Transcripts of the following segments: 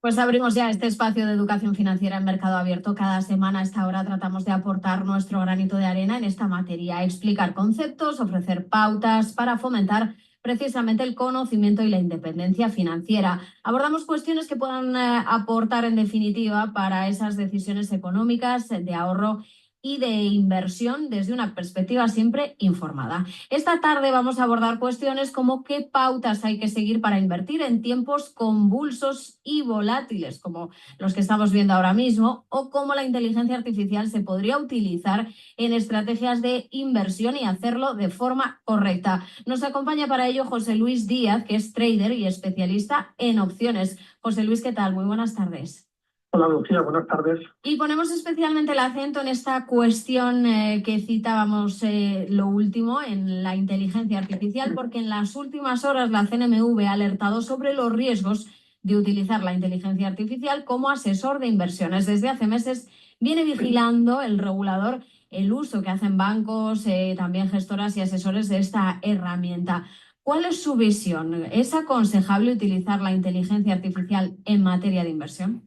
Pues abrimos ya este espacio de educación financiera en Mercado Abierto. Cada semana a esta hora tratamos de aportar nuestro granito de arena en esta materia, explicar conceptos, ofrecer pautas para fomentar precisamente el conocimiento y la independencia financiera. Abordamos cuestiones que puedan aportar en definitiva para esas decisiones económicas de ahorro y de inversión desde una perspectiva siempre informada. Esta tarde vamos a abordar cuestiones como qué pautas hay que seguir para invertir en tiempos convulsos y volátiles, como los que estamos viendo ahora mismo, o cómo la inteligencia artificial se podría utilizar en estrategias de inversión y hacerlo de forma correcta. Nos acompaña para ello José Luis Díaz, que es trader y especialista en opciones. José Luis, ¿qué tal? Muy buenas tardes. Hola Lucía, buenas tardes. Y ponemos especialmente el acento en esta cuestión que citábamos lo último, en la inteligencia artificial, porque en las últimas horas la CNMV ha alertado sobre los riesgos de utilizar la inteligencia artificial como asesor de inversiones. Desde hace meses viene vigilando el regulador el uso que hacen bancos, también gestoras y asesores de esta herramienta. ¿Cuál es su visión? ¿Es aconsejable utilizar la inteligencia artificial en materia de inversión?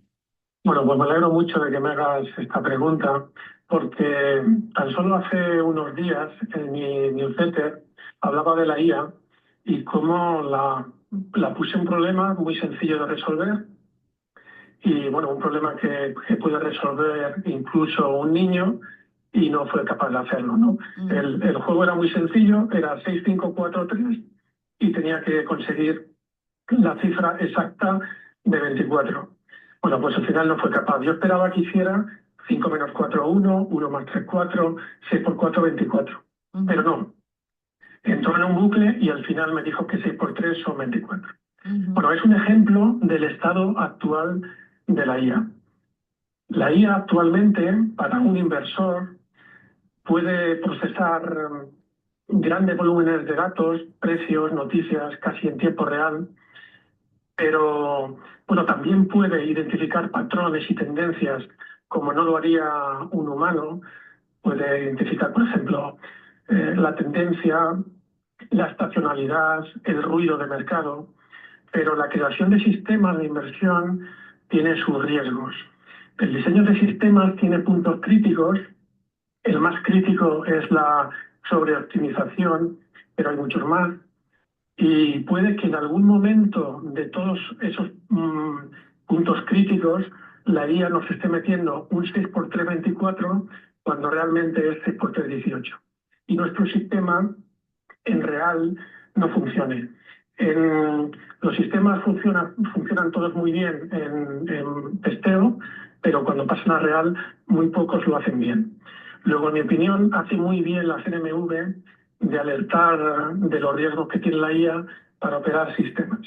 Bueno, pues me alegro mucho de que me hagas esta pregunta, porque tan solo hace unos días en mi newsletter hablaba de la IA y cómo la puse un problema muy sencillo de resolver y bueno, un problema que puede resolver incluso un niño y no fue capaz de hacerlo, ¿no? El juego era muy sencillo, era 6, 5, 4, 3 y tenía que conseguir la cifra exacta de 24. Bueno, pues al final no fue capaz. Yo esperaba que hiciera 5 menos 4, 1, 1 más 3, 4, 6 por 4, 24. Pero no. Entró en un bucle y al final me dijo que 6 por 3 son 24. Bueno, es un ejemplo del estado actual de la IA. La IA actualmente, para un inversor, puede procesar grandes volúmenes de datos, precios, noticias, casi en tiempo real, pero bueno, también puede identificar patrones y tendencias como no lo haría un humano. Puede identificar, por ejemplo, la tendencia, la estacionalidad, el ruido de mercado, pero la creación de sistemas de inversión tiene sus riesgos. El diseño de sistemas tiene puntos críticos. El más crítico es la sobreoptimización, pero hay muchos más. Y puede que en algún momento de todos esos puntos críticos la IA nos esté metiendo un 6 por 3, 24 cuando realmente es 6 por 3, 18. Y nuestro sistema en real no funcione. Los sistemas funcionan todos muy bien en testeo, pero cuando pasan a real muy pocos lo hacen bien. Luego, en mi opinión, hace muy bien la CNMV de alertar de los riesgos que tiene la IA para operar sistemas.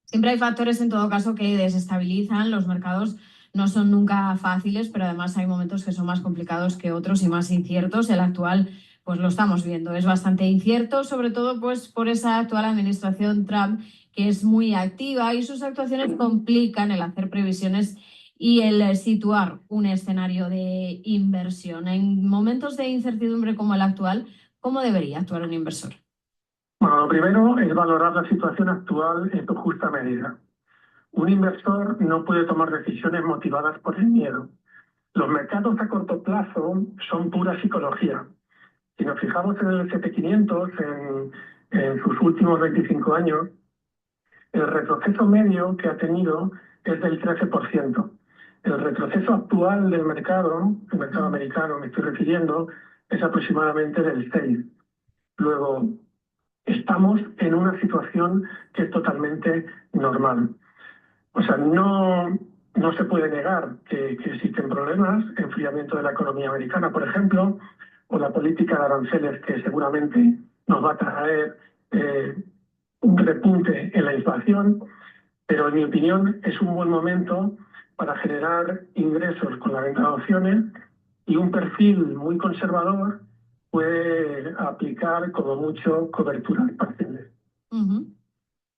Siempre hay factores en todo caso que desestabilizan. Los mercados no son nunca fáciles, pero además hay momentos que son más complicados que otros y más inciertos. El actual, pues lo estamos viendo, es bastante incierto, sobre todo pues por esa actual administración Trump, que es muy activa y sus actuaciones complican el hacer previsiones y el situar un escenario de inversión. En momentos de incertidumbre como el actual, ¿cómo debería actuar un inversor? Bueno, lo primero es valorar la situación actual en su justa medida. Un inversor no puede tomar decisiones motivadas por el miedo. Los mercados a corto plazo son pura psicología. Si nos fijamos en el S&P 500, en sus últimos 25 años, el retroceso medio que ha tenido es del 13%. El retroceso actual del mercado, el mercado americano me estoy refiriendo, es aproximadamente del 6%. Luego, estamos en una situación que es totalmente normal. O sea, no se puede negar que existen problemas, enfriamiento de la economía americana, por ejemplo, o la política de aranceles que seguramente nos va a traer un repunte en la inflación, pero en mi opinión es un buen momento para generar ingresos con la venta de opciones y un perfil muy conservador puede aplicar como mucho coberturas parciales.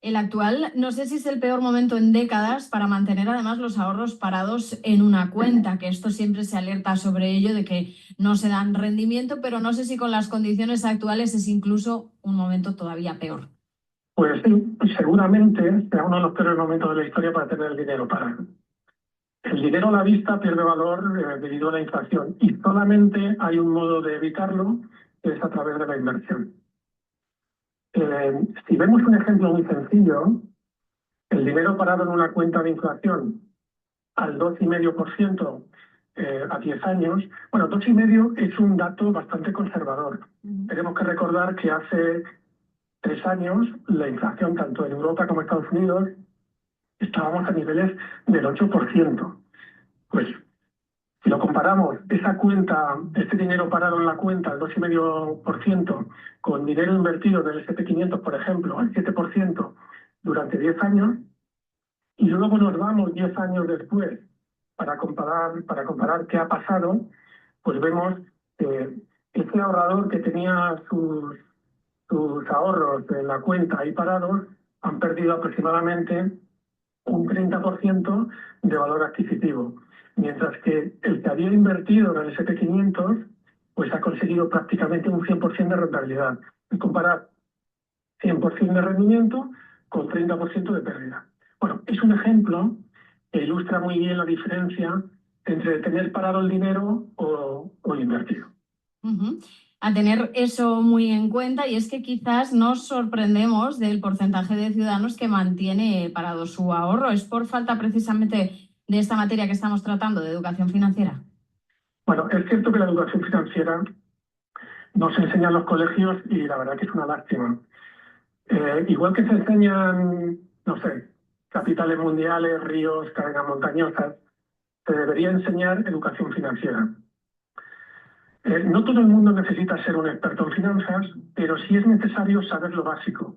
El actual, no sé si es el peor momento en décadas para mantener además los ahorros parados en una cuenta, que esto siempre se alerta sobre ello, de que no se dan rendimiento, pero no sé si con las condiciones actuales es incluso un momento todavía peor. Pues sí, seguramente sea uno de los peores momentos de la historia para tener el dinero parado. El dinero a la vista pierde valor debido a la inflación y solamente hay un modo de evitarlo, que es a través de la inversión. Si vemos un ejemplo muy sencillo, el dinero parado en una cuenta de inflación al 2,5% a 10 años, bueno, 2,5% es un dato bastante conservador. Tenemos que recordar que hace 3 años la inflación, tanto en Europa como en Estados Unidos, estábamos a niveles del 8%. Pues si lo comparamos, esa cuenta, este dinero parado en la cuenta, el 2,5%, con dinero invertido del S&P 500, por ejemplo, al 7% durante 10 años, y luego nos vamos 10 años después para comparar qué ha pasado, pues vemos que ese ahorrador que tenía sus ahorros en la cuenta ahí parados han perdido aproximadamente un 30% de valor adquisitivo, mientras que el que había invertido en el S&P 500 pues ha conseguido prácticamente un 100% de rentabilidad. Es comparar 100% de rendimiento con 30% de pérdida. Bueno, es un ejemplo que ilustra muy bien la diferencia entre tener parado el dinero o invertido. A tener eso muy en cuenta, y es que quizás nos sorprendemos del porcentaje de ciudadanos que mantiene parado su ahorro. ¿Es por falta precisamente de esta materia que estamos tratando, de educación financiera? Bueno, es cierto que la educación financiera no se enseña en los colegios y la verdad que es una lástima. Igual que se enseñan, no sé, capitales mundiales, ríos, cadenas montañosas, se debería enseñar educación financiera. No todo el mundo necesita ser un experto en finanzas, pero sí es necesario saber lo básico: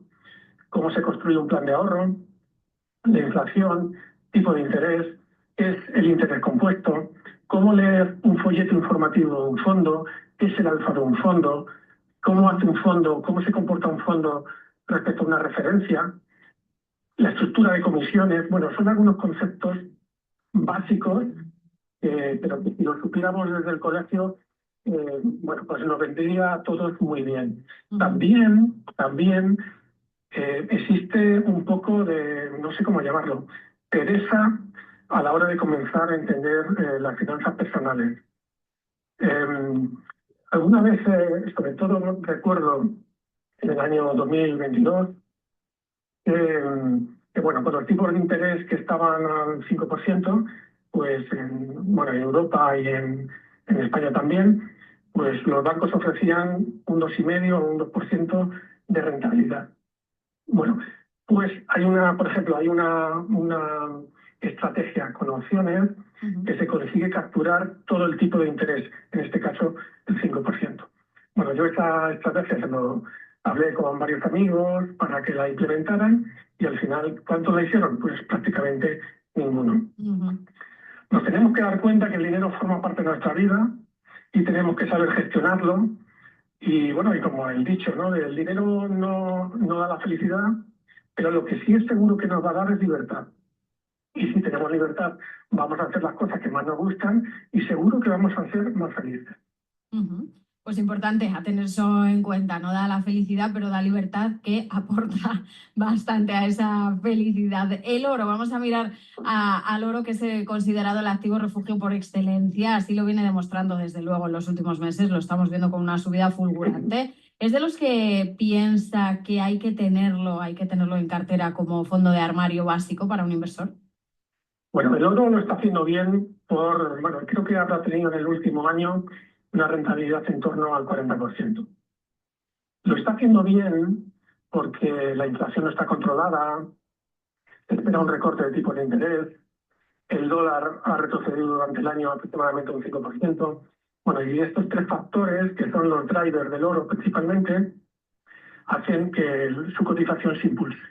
cómo se construye un plan de ahorro, la inflación, tipo de interés, qué es el interés compuesto, cómo leer un folleto informativo de un fondo, qué es el alfa de un fondo, cómo hace un fondo, cómo se comporta un fondo respecto a una referencia, la estructura de comisiones. Bueno, son algunos conceptos básicos, pero que si lo supiéramos desde el colegio, bueno, pues nos vendría a todos muy bien. También existe un poco de, no sé cómo llamarlo, pereza a la hora de comenzar a entender las finanzas personales. Alguna vez, sobre todo recuerdo en el año 2022, que bueno, con los tipos de interés que estaban al 5%, pues bueno, en Europa y en España también, pues los bancos ofrecían un 2,5 o un 2% de rentabilidad. Bueno, pues por ejemplo, hay una estrategia con opciones que se consigue capturar todo el tipo de interés, en este caso el 5%. Bueno, yo esa estrategia se lo hablé con varios amigos para que la implementaran y al final, ¿cuántos la hicieron? Pues prácticamente ninguno. Nos tenemos que dar cuenta que el dinero forma parte de nuestra vida y tenemos que saber gestionarlo. Y bueno, y como el dicho, ¿no? El dinero no da la felicidad, pero lo que sí es seguro que nos va a dar es libertad. Y si tenemos libertad, vamos a hacer las cosas que más nos gustan y seguro que vamos a ser más felices. Pues importante a tener eso en cuenta. No da la felicidad, pero da libertad, que aporta bastante a esa felicidad. El oro, vamos a mirar al oro, que es considerado el activo refugio por excelencia. Así lo viene demostrando desde luego en los últimos meses. Lo estamos viendo con una subida fulgurante. ¿Es de los que piensa que hay que tenerlo en cartera como fondo de armario básico para un inversor? Bueno, el oro lo está haciendo bien bueno, creo que habrá tenido en el último año una rentabilidad en torno al 40%. Lo está haciendo bien porque la inflación no está controlada, se espera un recorte de tipo de interés, el dólar ha retrocedido durante el año aproximadamente un 5%. Bueno, y estos tres factores, que son los drivers del oro principalmente, hacen que su cotización se impulse.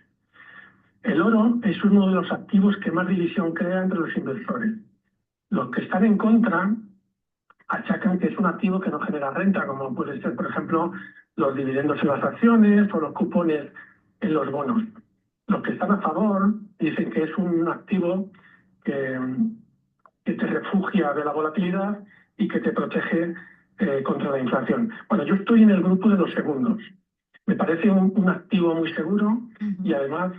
El oro es uno de los activos que más división crea entre los inversores. Los que están en contra achacan que es un activo que no genera renta, como puede ser, por ejemplo, los dividendos en las acciones o los cupones en los bonos. Los que están a favor dicen que es un activo que te refugia de la volatilidad y que te protege contra la inflación. Bueno, yo estoy en el grupo de los segundos. Me parece un activo muy seguro y además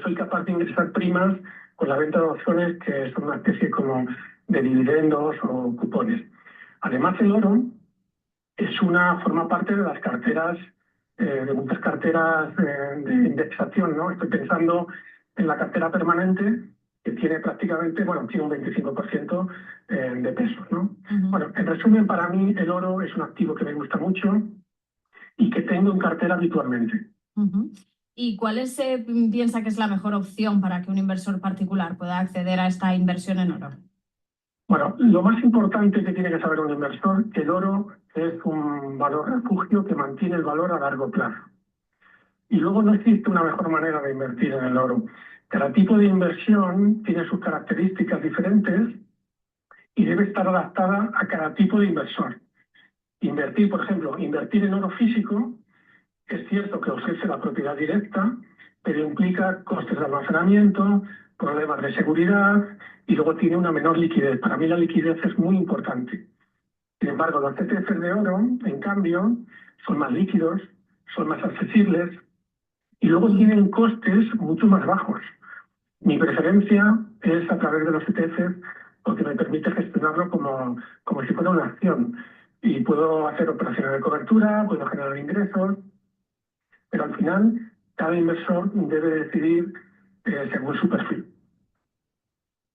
soy capaz de ingresar primas con la venta de opciones que son una especie como de dividendos o cupones. Además, el oro forma parte de las carteras, de muchas carteras de indexación, ¿no? Estoy pensando en la cartera permanente, que tiene prácticamente, bueno, tiene un 25% de pesos, ¿no? Bueno, en resumen, para mí el oro es un activo que me gusta mucho y que tengo en cartera habitualmente. ¿Y piensa que es la mejor opción para que un inversor particular pueda acceder a esta inversión en oro? Bueno, lo más importante que tiene que saber un inversor, que el oro es un valor refugio que mantiene el valor a largo plazo. Y luego no existe una mejor manera de invertir en el oro. Cada tipo de inversión tiene sus características diferentes y debe estar adaptada a cada tipo de inversor. Invertir, por ejemplo, invertir en oro físico, es cierto que ofrece la propiedad directa, pero implica costes de almacenamiento, problemas de seguridad y luego tiene una menor liquidez. Para mí la liquidez es muy importante. Sin embargo, los ETFs de oro, en cambio, son más líquidos, son más accesibles y luego tienen costes mucho más bajos. Mi preferencia es a través de los ETFs porque me permite gestionarlo como si fuera una acción. Y puedo hacer operaciones de cobertura, puedo generar ingresos, pero al final cada inversor debe decidir según su perfil.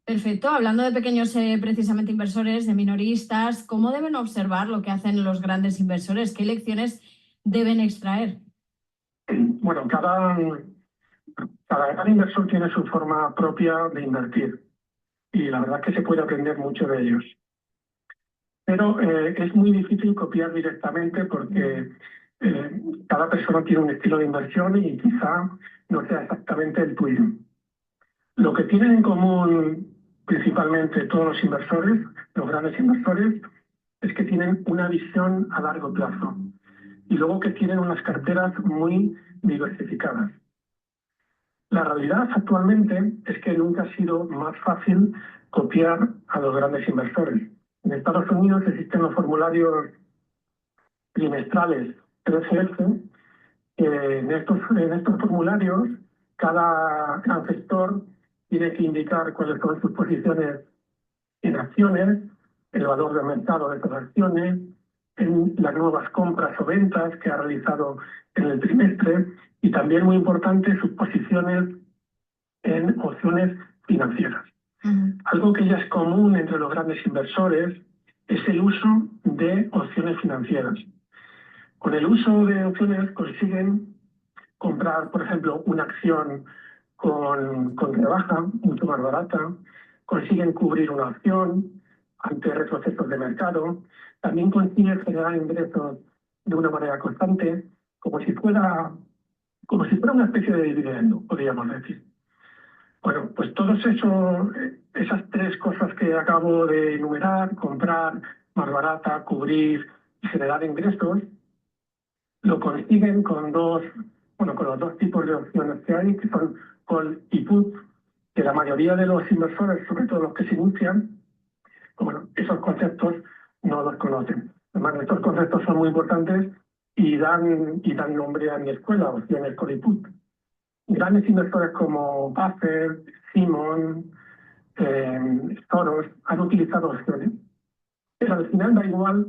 Perfecto. Hablando de pequeños, precisamente inversores, de minoristas, ¿cómo deben observar lo que hacen los grandes inversores? ¿Qué lecciones deben extraer? Bueno, cada gran inversor tiene su forma propia de invertir y la verdad es que se puede aprender mucho de ellos. Pero es muy difícil copiar directamente porque cada persona tiene un estilo de inversión y quizá no sea exactamente el tuyo. Lo que tienen en común principalmente todos los inversores, los grandes inversores, es que tienen una visión a largo plazo y luego que tienen unas carteras muy diversificadas. La realidad actualmente es que nunca ha sido más fácil copiar a los grandes inversores. En Estados Unidos existen los formularios trimestrales 13F. En estos formularios, cada gestor tiene que indicar cuáles son sus posiciones en acciones, el valor del mercado de esas acciones, en las nuevas compras o ventas que ha realizado en el trimestre y también, muy importante, sus posiciones en opciones financieras. Algo que ya es común entre los grandes inversores es el uso de opciones financieras. Con el uso de opciones consiguen comprar, por ejemplo, una acción con rebaja, mucho más barata, consiguen cubrir una acción ante retrocesos de mercado, también consiguen generar ingresos de una manera constante, como si fuera una especie de dividendo, podríamos decir. Bueno, pues esas tres cosas que acabo de enumerar, comprar más barata, cubrir y generar ingresos, lo consiguen con los dos tipos de opciones que hay, que son call y put, que la mayoría de los inversores, sobre todo los que se inician, bueno, esos conceptos no los conocen. Además, estos conceptos son muy importantes y dan nombre a mi escuela, opciones call y put. Grandes inversores como Buffett, Simon, Soros han utilizado opciones. Pero al final da igual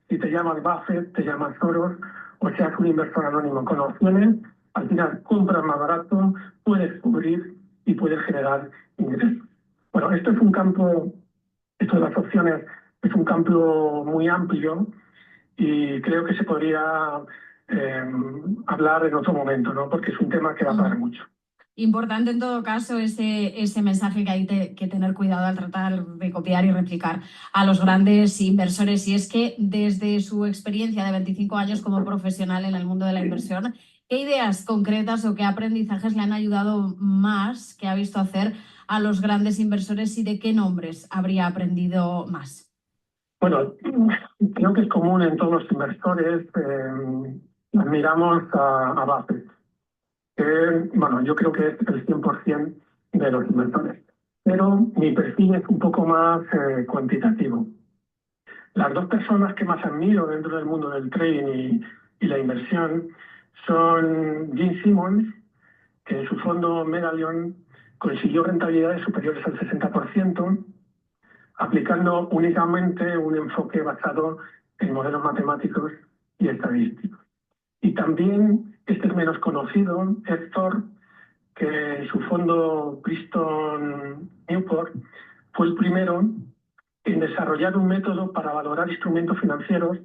si te llamas Buffett, te llamas Soros o seas un inversor anónimo. Con opciones, al final compras más barato, puedes cubrir y puedes generar ingresos. Bueno, esto de las opciones es un campo muy amplio y creo que se podría hablar en otro momento, ¿no? Porque es un tema que va para mucho. Importante en todo caso ese mensaje que hay que tener cuidado al tratar de copiar y replicar a los grandes inversores. Y es que desde su experiencia de 25 años como profesional en el mundo de la inversión, ¿qué ideas concretas o qué aprendizajes le han ayudado más que ha visto hacer a los grandes inversores y de qué nombres habría aprendido más? Bueno, creo que es común en todos los inversores. Admiramos a Buffett, que, bueno, yo creo que es el 100% de los inversores. Pero mi perfil es un poco más cuantitativo. Las dos personas que más admiro dentro del mundo del trading y la inversión son Gene Simmons, que en su fondo Medallion consiguió rentabilidades superiores al 60%, aplicando únicamente un enfoque basado en modelos matemáticos y estadísticos. Y también, este es menos conocido, Héctor, que en su fondo Princeton Newport fue el primero en desarrollar un método para valorar instrumentos financieros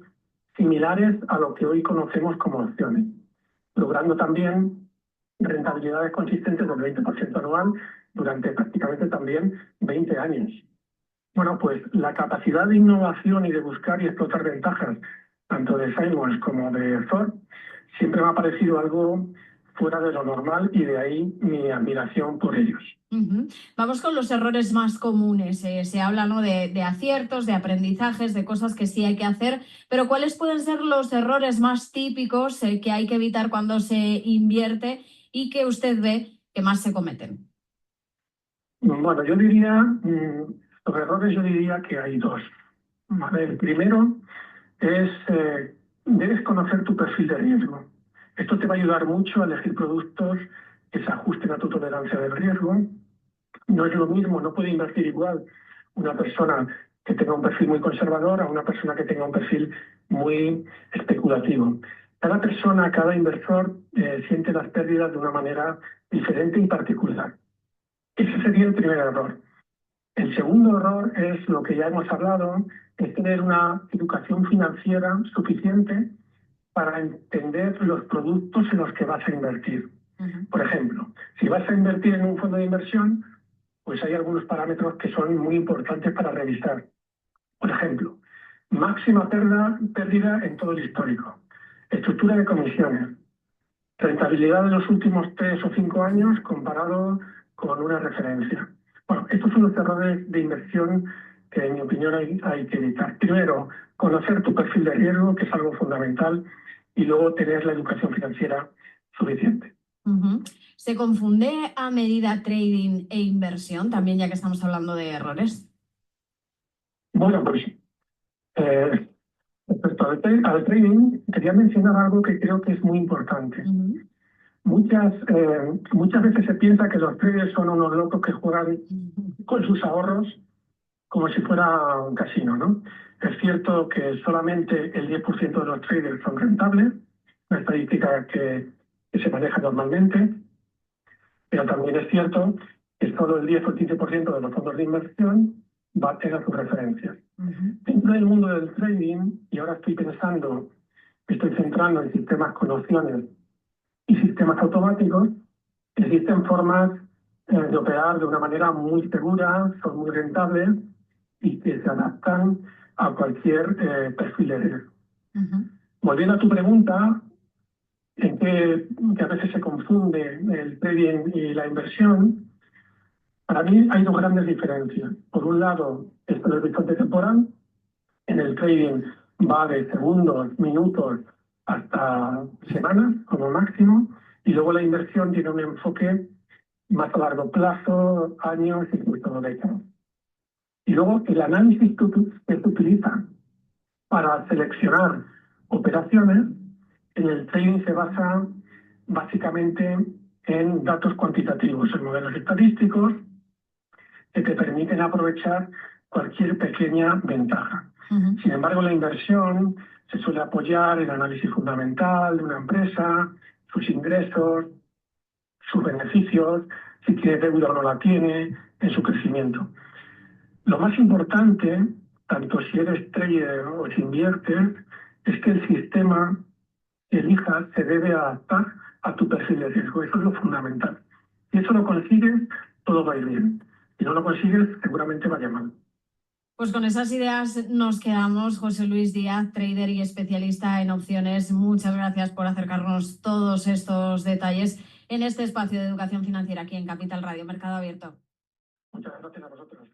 similares a lo que hoy conocemos como opciones, logrando también rentabilidades consistentes del 20% anual durante prácticamente también 20 años. Bueno, pues la capacidad de innovación y de buscar y explotar ventajas, tanto de Simons como de Thor, siempre me ha parecido algo fuera de lo normal y de ahí mi admiración por ellos. Vamos con los errores más comunes. Se habla, ¿no?, de aciertos, de aprendizajes, de cosas que sí hay que hacer, pero ¿cuáles pueden ser los errores más típicos que hay que evitar cuando se invierte y que usted ve que más se cometen? Bueno, yo diría, los errores yo diría que hay dos. ¿Vale? El primero es, debes conocer tu perfil de riesgo. Esto te va a ayudar mucho a elegir productos que se ajusten a tu tolerancia del riesgo. No es lo mismo, no puede invertir igual una persona que tenga un perfil muy conservador a una persona que tenga un perfil muy especulativo. Cada persona, cada inversor siente las pérdidas de una manera diferente y particular. Ese sería el primer error. El segundo error es lo que ya hemos hablado, es tener una educación financiera suficiente para entender los productos en los que vas a invertir. Por ejemplo, si vas a invertir en un fondo de inversión, pues hay algunos parámetros que son muy importantes para revisar. Por ejemplo, máxima pérdida en todo el histórico, estructura de comisiones, rentabilidad de los últimos 3 o 5 años comparado con una referencia. Bueno, estos son los errores de inversión que, en mi opinión, hay que evitar. Primero, conocer tu perfil de riesgo, que es algo fundamental, y luego tener la educación financiera suficiente. ¿Se confunde a medida trading e inversión? También, ya que estamos hablando de errores. Bueno, pues respecto al trading, quería mencionar algo que creo que es muy importante. Muchas veces se piensa que los traders son unos locos que juegan con sus ahorros como si fuera un casino, ¿no? Es cierto que solamente el 10% de los traders son rentables, una estadística que se maneja normalmente, pero también es cierto que solo el 10 o el 15% de los fondos de inversión baten a sus referencias. Dentro del mundo del trading, y ahora estoy centrando en sistemas con opciones y sistemas automáticos, existen formas de operar de una manera muy segura, son muy rentables y que se adaptan a cualquier perfil de riesgo. Volviendo a tu pregunta, en que a veces se confunde el trading y la inversión, para mí hay dos grandes diferencias. Por un lado, esto es el horizonte temporal. En el trading va de segundos, minutos hasta semanas como máximo, y luego la inversión tiene un enfoque más a largo plazo, años y sobre todo décadas. Y luego el análisis que se utiliza para seleccionar operaciones, en el trading se basa básicamente en datos cuantitativos, en modelos estadísticos que te permiten aprovechar cualquier pequeña ventaja. Sin embargo, la inversión se suele apoyar en el análisis fundamental de una empresa, sus ingresos, sus beneficios, si tiene deuda o no la tiene, en su crecimiento. Lo más importante, tanto si eres trader o si inviertes, es que el sistema que elijas se debe adaptar a tu perfil de riesgo. Eso es lo fundamental. Si eso lo consigues, todo va a ir bien. Si no lo consigues, seguramente vaya mal. Pues con esas ideas nos quedamos. José Luis Díaz, trader y especialista en opciones, muchas gracias por acercarnos todos estos detalles en este espacio de educación financiera aquí en Capital Radio Mercado Abierto. Muchas gracias a vosotros.